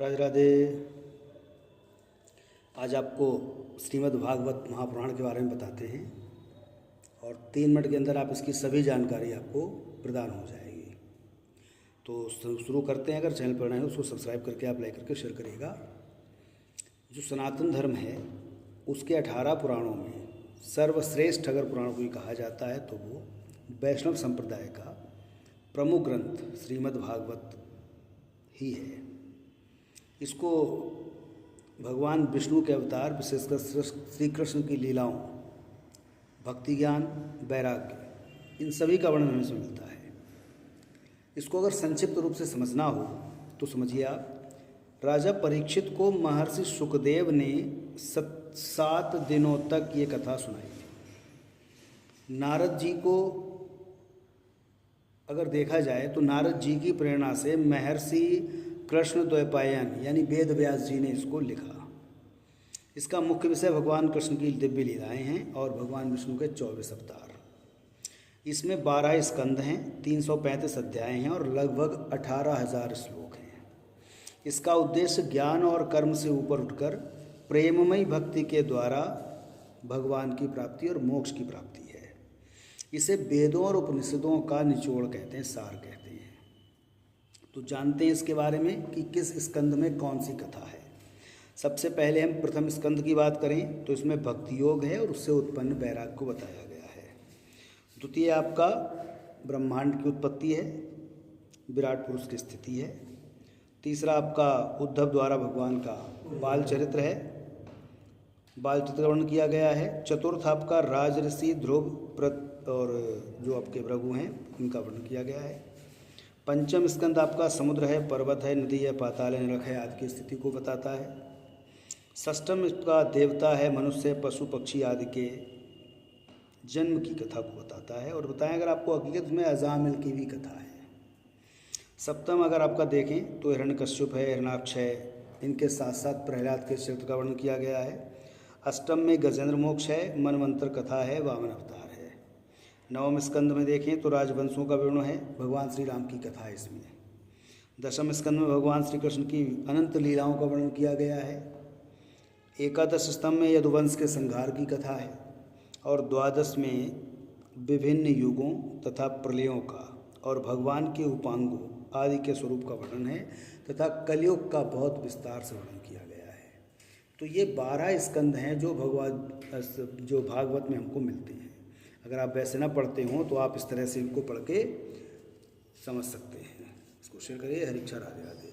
राधे राधे। आज आपको श्रीमद् भागवत महापुराण के बारे में बताते हैं और 3 मिनट के अंदर आप इसकी सभी जानकारी आपको प्रदान हो जाएगी। तो शुरू करते हैं। अगर चैनल पर नए हो उसको सब्सक्राइब करके आप लाइक करके शेयर करिएगा। जो सनातन धर्म है उसके 18 पुराणों में सर्वश्रेष्ठ अगर पुराण को कहा जाता है तो वो वैष्णव संप्रदाय का प्रमुख ग्रंथ श्रीमद् भागवत ही है। इसको भगवान विष्णु के अवतार, विशेषकर श्री कृष्ण की लीलाओं, भक्ति ज्ञान, वैराग्य, इन सभी का वर्णन हमें इसमें मिलता है। इसको अगर संक्षिप्त रूप से समझना हो तो समझिए आप, राजा परीक्षित को महर्षि सुखदेव ने 7 दिनों तक ये कथा सुनाई थी। नारद जी को अगर देखा जाए तो नारद जी की प्रेरणा से महर्षि कृष्ण द्वैपायन यानी वेद व्यास जी ने इसको लिखा। इसका मुख्य विषय भगवान कृष्ण की दिव्य लीलाएं हैं और भगवान विष्णु के 24 अवतार। इसमें 12 स्कंद हैं, 335 अध्याय हैं और लगभग 18,000 श्लोक हैं। इसका उद्देश्य ज्ञान और कर्म से ऊपर उठकर प्रेममयी भक्ति के द्वारा भगवान की प्राप्ति और मोक्ष की प्राप्ति है। इसे वेदों और उपनिषदों का निचोड़ कहते हैं, सार कहते हैं। तो जानते हैं इसके बारे में कि किस स्कंद में कौन सी कथा है। सबसे पहले हम प्रथम स्कंद की बात करें तो इसमें भक्ति योग है और उससे उत्पन्न वैराग्य को बताया गया है। द्वितीय आपका ब्रह्मांड की उत्पत्ति है, विराट पुरुष की स्थिति है। तीसरा आपका उद्धव द्वारा भगवान का बाल चरित्र है, बाल चित्र वर्णन किया गया है। चतुर्थ आपका राजऋषि ध्रुव और जो आपके भृगु हैं उनका वर्णन किया गया है। पंचम स्कंद आपका समुद्र है, पर्वत है, नदी है, पाताल है, नरक है आदि की स्थिति को बताता है। षष्ठम इसका देवता है, मनुष्य, पशु पक्षी आदि के जन्म की कथा को बताता है और बताएं अगर आपको हकीकत में अजामिल की भी कथा है। सप्तम अगर आपका देखें तो हिरण्यकश्यप है, हिरणाक्ष है, इनके साथ साथ प्रहलाद के चरित्र का वर्णन किया गया है। अष्टम में गजेंद्र मोक्ष है, मनवंतर कथा है, वामन अवतार है। नवम स्कंद में देखें तो राजवंशों का वर्णन है, भगवान श्री राम की कथा है इसमें। दशम स्कंद में भगवान श्री कृष्ण की अनंत लीलाओं का वर्णन किया गया है। एकादश स्तंभ में यदुवंश के संहार की कथा है और द्वादश में विभिन्न युगों तथा प्रलयों का और भगवान के उपांगों आदि के स्वरूप का वर्णन है तथा कलयुग का बहुत विस्तार से वर्णन किया गया है। तो ये 12 स्कंद हैं जो भागवत में हमको मिलते हैं। अगर आप वैसे ना पढ़ते हो तो आप इस तरह से इनको पढ़ के समझ सकते हैं। इसको शेयर करिए। हरि इच्छा राधे राधे।